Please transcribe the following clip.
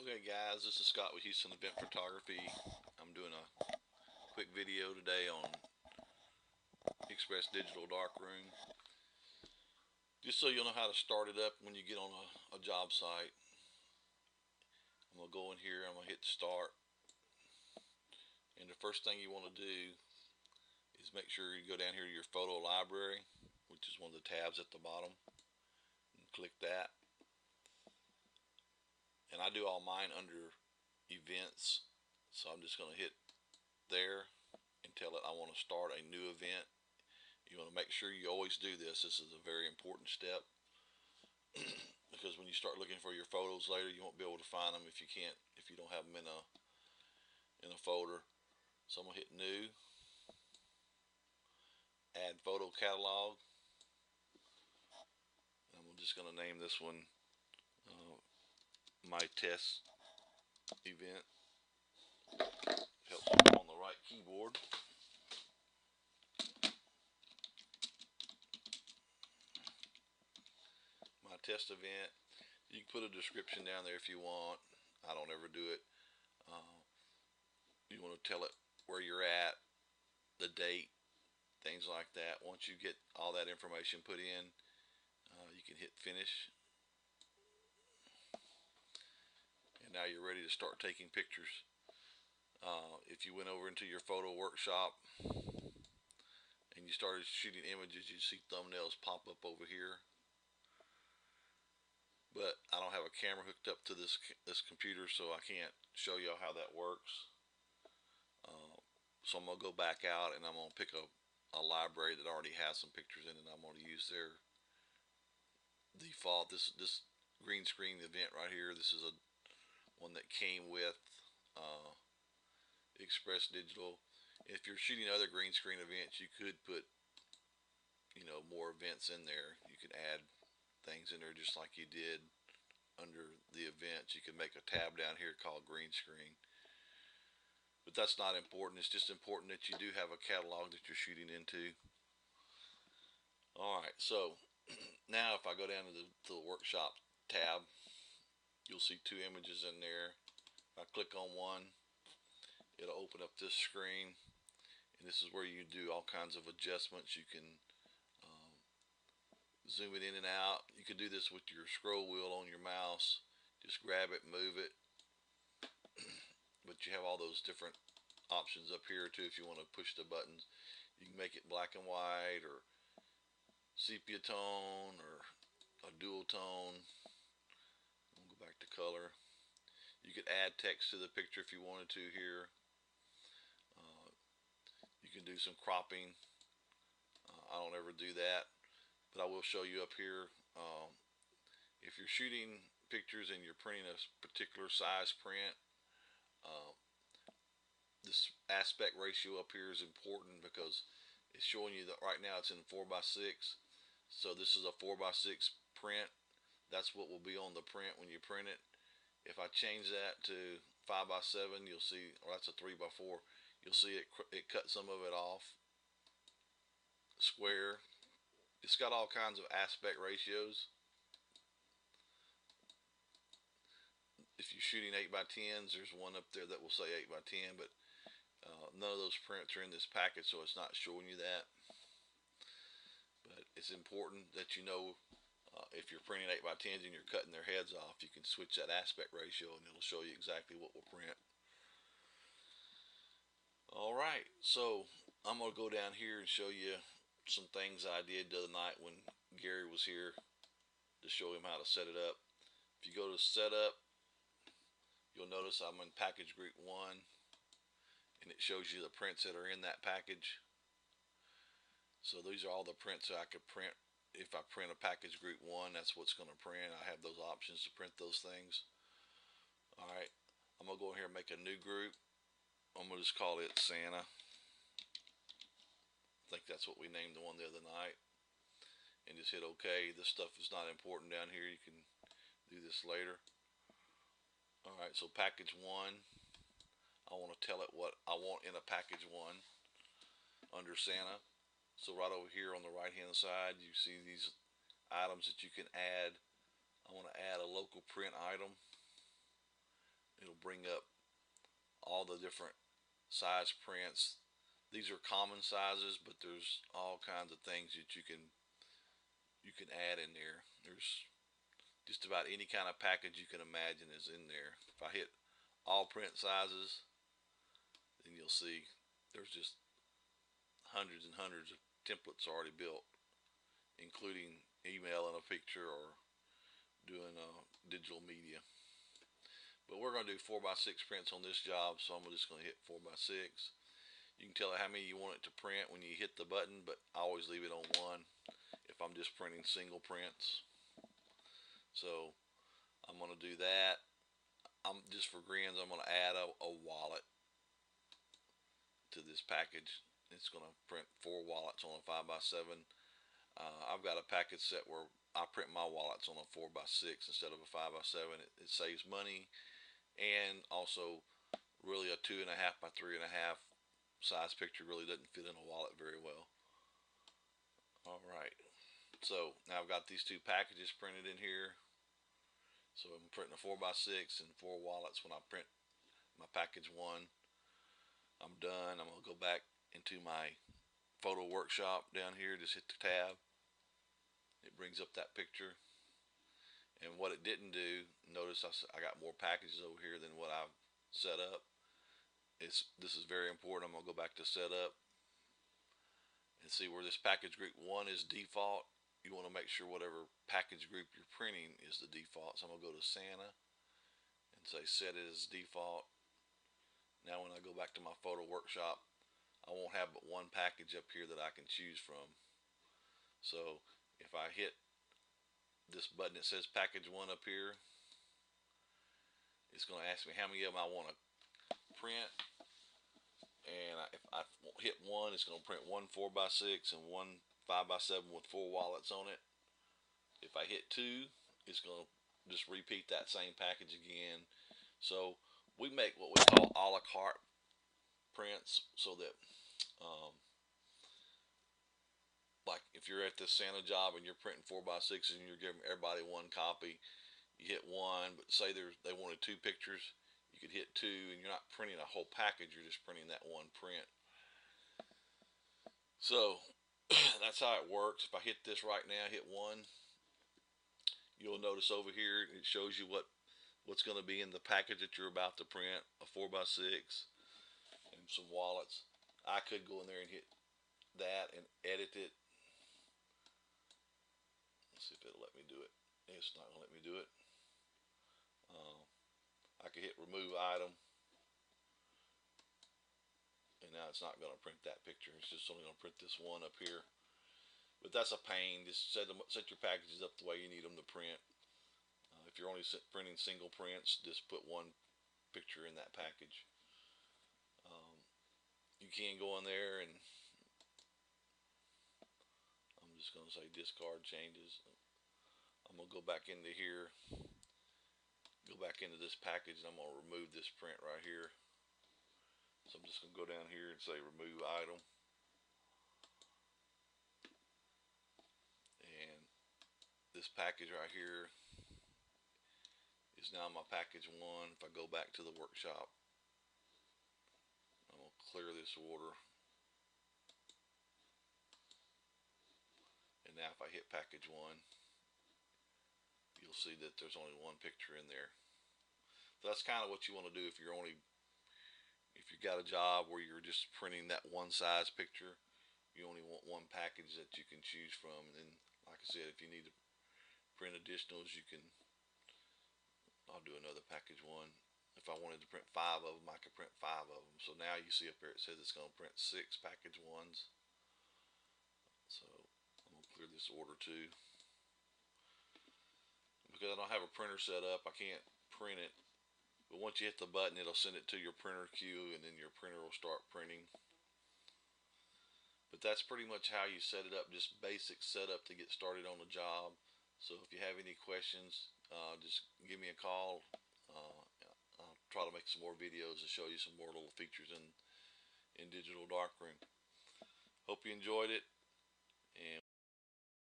Okay guys, this is Scott with Houston Event Photography. I'm doing a quick video today on Express Digital Darkroom. Just so you'll know how to start it up when you get on a job site. I'm going to go in here, I'm going to hit start. And the first thing you want to do is make sure you go down here to your photo library, which is one of the tabs at the bottom. And click that. And I do all mine under events. So I'm just going to hit there and tell it I want to start a new event. You want to make sure you always do this. This is a very important step because when you start looking for your photos later, you won't be able to find them if you don't have them in a folder. So I'm gonna hit new, add photo catalog. I'm just gonna name this one my test event. Helps me on the right keyboard. My test event. You can put a description down there if you want. I don't ever do it. You want to tell it where you're at, the date, things like that. Once you get all that information put in, you can hit finish. And now you're ready to start taking pictures. If you went over into your photo workshop and you started shooting images, you'd see thumbnails pop up over here. But I don't have a camera hooked up to this computer, so I can't show y'all how that works. So I'm going to go back out and I'm going to pick a library that already has some pictures in it. I'm going to use their default. This green screen event right here, this is one that came with Express Digital. If you're shooting other green screen events, you could put more events in there. You could add things in there just like you did under the events. You can make a tab down here called green screen. But that's not important. It's just important that you do have a catalog that you're shooting into. Alright, so now if I go down to the workshop tab, you'll see two images in there. If I click on one, it'll open up this screen. And this is where you do all kinds of adjustments. You can zoom it in and out. You can do this with your scroll wheel on your mouse. Just grab it, move it. But you have all those different options up here too if you want to push the buttons. You can make it black and white or sepia tone or a dual tone. We'll go back to color. You could add text to the picture if you wanted to here. You can do some cropping. I don't ever do that, but I will show you up here. If you're shooting pictures and you're printing a particular size print, this aspect ratio up here is important because it's showing you that right now it's in 4:6. So this is a 4:6 print. That's what will be on the print when you print it. If I change that to 5:7, you'll see, or that's a 3:4. You'll see it cut some of it off. Square. It's got all kinds of aspect ratios. If you're shooting 8:10s, there's one up there that will say 8:10, but none of those prints are in this package, so it's not showing you that. But it's important that you know if you're printing 8:10s and you're cutting their heads off, you can switch that aspect ratio and it'll show you exactly what will print. Alright, so I'm going to go down here and show you some things I did the other night when Gary was here to show him how to set it up. If you go to setup, you'll notice I'm in package group 1 and it shows you the prints that are in that package. So these are all the prints that I could print. If I print a package group 1, that's what's going to print. I have those options to print those things. Alright, I'm going to go in here and make a new group. I'm going to just call it Santa. I think that's what we named the one the other night. And just hit OK. This stuff is not important down here. You can do this later. Alright, so package 1. I want to tell it what I want in a package 1 under Santa. So right over here on the right hand side, you see these items that you can add. I want to add a local print item. It'll bring up all the different size prints. These are common sizes, but there's all kinds of things that you can add in there. There's just about any kind of package you can imagine is in there. If I hit all print sizes, then you'll see there's just hundreds and hundreds of templates already built, including email and a picture or doing digital media. But we're going to do 4x6 prints on this job, so I'm just going to hit 4x6. You can tell it how many you want it to print when you hit the button, but I always leave it on 1 if I'm just printing single prints. So I'm going to do that. I'm just for grins, I'm going to add a wallet to this package. It's going to print 4 wallets on a 5x7. I've got a package set where I print my wallets on a 4x6 instead of a 5x7. It saves money, and also really a 2.5 by 3.5 size picture really doesn't fit in a wallet very well. All right, so now I've got these 2 packages printed in here. So I'm printing a 4x6 and 4 wallets. When I print my package 1, I'm done. I'm going to go back into my photo workshop down here. Just hit the tab. It brings up that picture. And what it didn't do, notice I got more packages over here than what I've set up. This is very important. I'm going to go back to setup and see where this package group 1 is default. You want to make sure whatever package group you're printing is the default. So I'm going to go to Santa and say set it as default. Now when I go back to my photo workshop, I won't have but 1 package up here that I can choose from. So if I hit this button that says package 1 up here, it's going to ask me how many of them I want to print. And if I hit 1, it's going to print 1 4x6 and 1 5x7 with 4 wallets on it. If I hit 2, it's going to just repeat that same package again. So we make what we call a la carte prints, so that like if you're at this Santa job and you're printing 4x6 and you're giving everybody 1 copy, you hit 1, but say they wanted 2 pictures, you could hit 2, and you're not printing a whole package, you're just printing that 1 print. So that's how it works. If I hit this right now, hit 1, you'll notice over here it shows you what's going to be in the package that you're about to print, a 4x6 and some wallets. I could go in there and hit that and edit it. Let's see if it'll let me do it. It's not going to let me do it. I could hit remove item, and now it's not going to print that picture. It's just only going to print this 1 up here. But that's a pain. Just set your packages up the way you need them to print. If you're only printing single prints, just put 1 picture in that package. You can go in there and I'm just going to say discard changes. I'm going to go back into here, go back into this package, and I'm going to remove this print right here. So I'm just going to go down here and say remove item. And this package right here is now my package 1. If I go back to the workshop, I'm going to clear this order. And now if I hit package 1, you'll see that there's only 1 picture in there. So that's kind of what you want to do if you've got a job where you're just printing that 1 size picture. You only want 1 package that you can choose from. And then, like I said, if you need to print additionals, I'll do another package 1. If I wanted to print 5 of them, I could print 5 of them. So now you see up here it says it's going to print 6 package 1s. So I'm going to clear this order too. Because I don't have a printer set up, I can't print it. But once you hit the button, it'll send it to your printer queue, and then your printer will start printing. But that's pretty much how you set it up, just basic setup to get started on the job. So if you have any questions, just give me a call. I'll try to make some more videos to show you some more little features in Digital Darkroom. Hope you enjoyed it, and